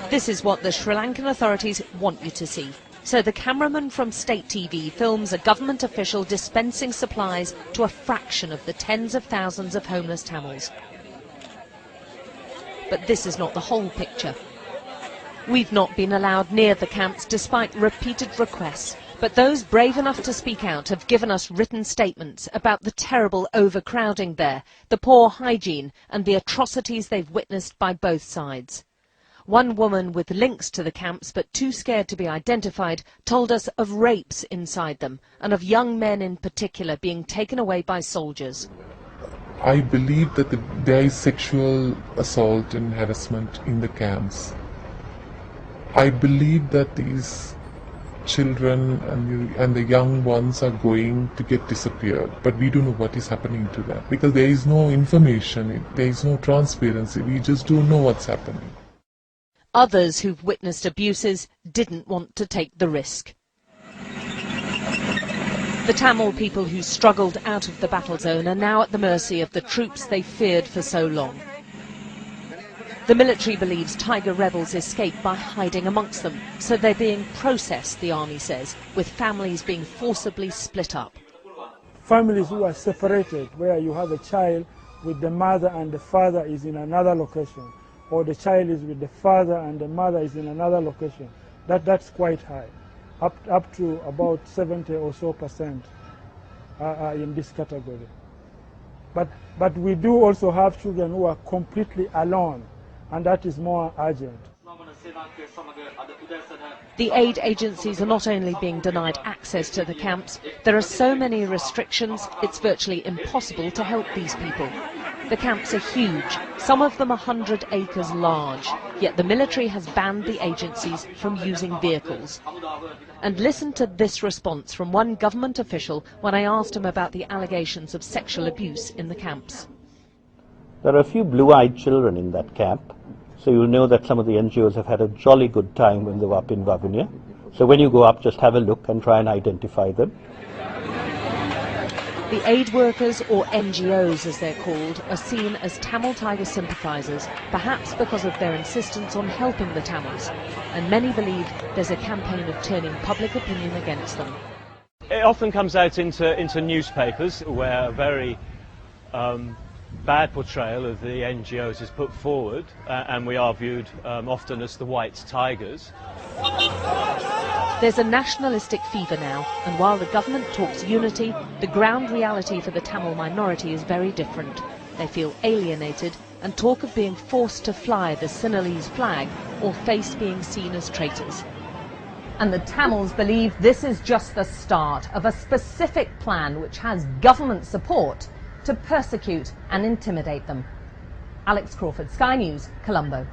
This is what the Sri Lankan authorities want you to see. So the cameraman from State TV films a government official dispensing supplies to a fraction of the tens of thousands of homeless Tamils. But this is not the whole picture. We've not been allowed near the camps despite repeated requests, but those brave enough to speak out have given us written statements about the terrible overcrowding there, the poor hygiene and the atrocities they've witnessed by both sides. One woman with links to the camps but too scared to be identified told us of rapes inside them and of young men in particular being taken away by soldiers. I believe that there is sexual assault and harassment in the camps. I believe that these children and the young ones are going to get disappeared, but we don't know what is happening to them because there is no information, there is no transparency, we just don't know what's happening. Others who've witnessed abuses didn't want to take the risk. The Tamil people who struggled out of the battle zone are now at the mercy of the troops they feared for so long. The military believes Tiger rebels escaped by hiding amongst them, so they're being processed, the army says, with families being forcibly split up. Families who are separated, where you have a child with the mother and the father is in another location, or the child is with the father and the mother is in another location, that's quite high. Up to about 70% or so are in this category. But we do also have children who are completely alone, and that is more urgent. The aid agencies are not only being denied access to the camps, there are so many restrictions it's virtually impossible to help these people. The camps are huge, some of them 100 acres large, yet the military has banned the agencies from using vehicles. And listen to this response from one government official when I asked him about the allegations of sexual abuse in the camps. There are a few blue-eyed children in that camp, so you'll know that some of the NGOs have had a jolly good time when they were up in Vavunia. So when you go up, just have a look and try and identify them. The aid workers, or NGOs as they're called, are seen as Tamil Tiger sympathisers, perhaps because of their insistence on helping the Tamils, and many believe there's a campaign of turning public opinion against them. It often comes out into newspapers where a very bad portrayal of the NGOs is put forward, and we are viewed often as the white tigers. There's a nationalistic fever now, and while the government talks unity, the ground reality for the Tamil minority is very different. They feel alienated and talk of being forced to fly the Sinhalese flag or face being seen as traitors. And the Tamils believe this is just the start of a specific plan which has government support to persecute and intimidate them. Alex Crawford, Sky News, Colombo.